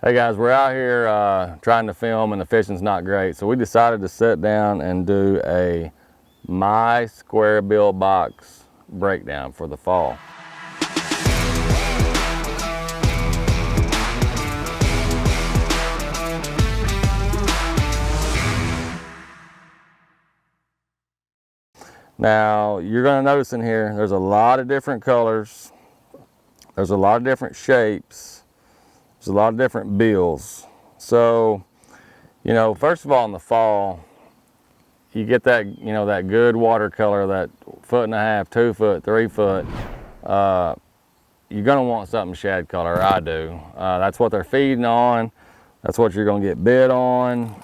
Hey guys, we're out here trying to film and the fishing's not great, so we decided to sit down and do a my square bill box breakdown for the fall. Now you're going to notice in here there's a lot of different colors, there's a lot of different shapes, there's a lot of different bills. So, you know, first of all, in the fall, you get that, you know, that good watercolor, that 1.5 foot, 2 foot, 3 foot. You're gonna want something shad color. I do. That's what they're feeding on. That's what you're gonna get bid on.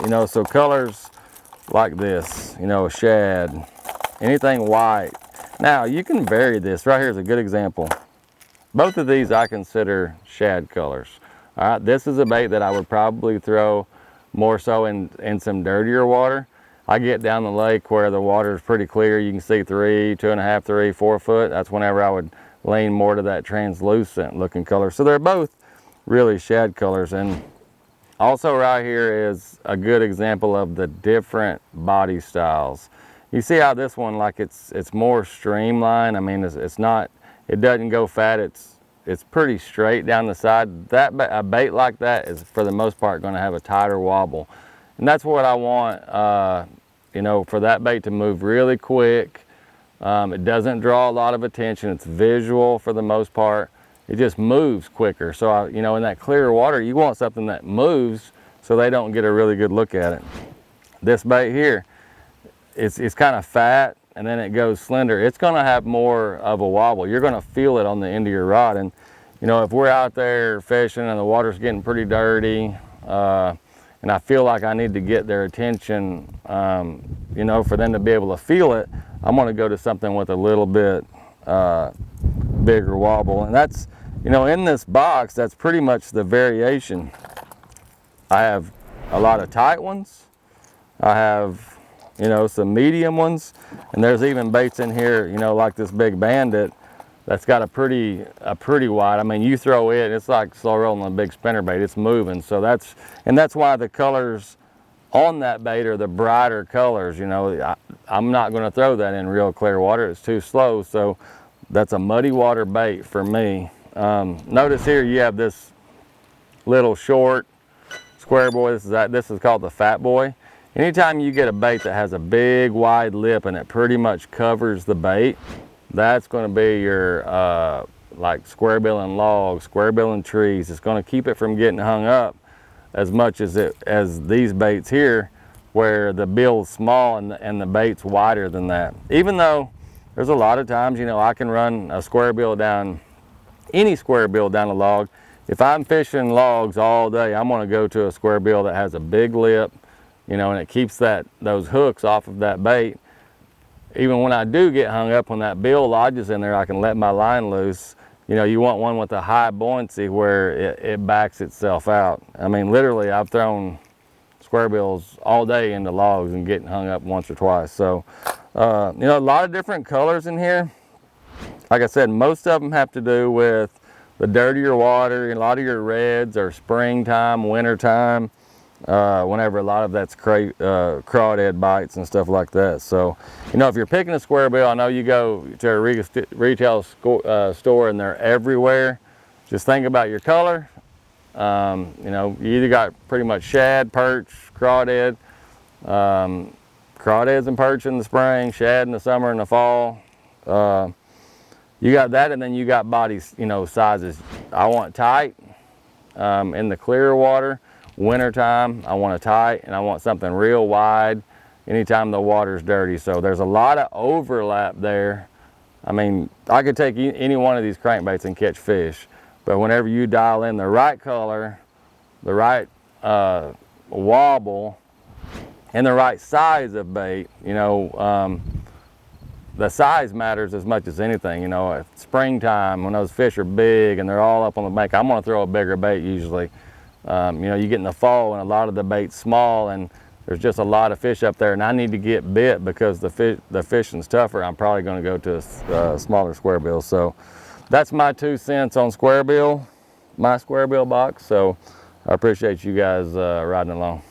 You know, so colors like this, you know, shad, anything white. Now you can vary this. Right here is a good example. Both of these I consider shad colors. All right, this is a bait that I would probably throw more so in some dirtier water. I get down the lake where the water is pretty clear. You can see 3, 2.5, 3, 4 foot. That's whenever I would lean more to that translucent looking color. So they're both really shad colors. And also right here is a good example of the different body styles. You see how this one, like it's more streamlined. I mean, it's not, it doesn't go fat. It's pretty straight down the side. A bait like that is for the most part going to have a tighter wobble. And that's what I want, you know, for that bait to move really quick. It doesn't draw a lot of attention. It's visual for the most part. It just moves quicker. So, you know, in that clear water, you want something that moves so they don't get a really good look at it. This bait here, it's kind of fat and then it goes slender. It's going to have more of a wobble. You're going to feel it on the end of your rod. And, you know, if we're out there fishing and the water's getting pretty dirty, and I feel like I need to get their attention, you know, for them to be able to feel it, I'm going to go to something with a little bit bigger wobble. And that's, you know, in this box, that's pretty much the variation. I have a lot of tight ones. I have, you know, some medium ones. And there's even baits in here, you know, like this big bandit that's got a pretty wide. I mean, you throw it, it's like slow rolling a big spinner bait. It's moving. So that's why the colors on that bait are the brighter colors. You know, I'm not going to throw that in real clear water. It's too slow. So that's a muddy water bait for me. Notice here you have this little short square boy. This is called the fat boy. Anytime you get a bait that has a big wide lip and it pretty much covers the bait, that's going to be your like square bill and logs, square bill and trees. It's going to keep it from getting hung up as much as these baits here, where the bill's small and the bait's wider than that. Even though there's a lot of times, you know, I can run a square bill down, any square bill down a log. If I'm fishing logs all day, I'm going to go to a square bill that has a big lip, you know, and it keeps those hooks off of that bait. Even when I do get hung up, when that bill lodges in there, I can let my line loose. You know, you want one with a high buoyancy where it backs itself out. I mean, literally, I've thrown square bills all day into logs and getting hung up once or twice. So, you know, a lot of different colors in here. Like I said, most of them have to do with the dirtier water. A lot of your reds are springtime, wintertime. Whenever a lot of that's crawdad bites and stuff like that. So, you know, if you're picking a square bill, I know you go to a retail store and they're everywhere. Just think about your color. You know, you either got pretty much shad, perch, crawdad. Crawdads and perch in the spring, shad in the summer and the fall. You got that, and then you got bodies, you know, sizes. I want tight in the clear water. Wintertime, I want a tight, and I want something real wide anytime the water's dirty. So there's a lot of overlap there. I mean, I could take any one of these crankbaits and catch fish, but whenever you dial in the right color, the right wobble, and the right size of bait, you know, the size matters as much as anything. You know, if springtime, when those fish are big and they're all up on the bank, I'm going to throw a bigger bait usually. You know, you get in the fall and a lot of the bait's small and there's just a lot of fish up there, and I need to get bit because the fishing's tougher. I'm probably going to go to a smaller square bill. So that's my 2 cents on square bill, my square bill box. So I appreciate you guys riding along.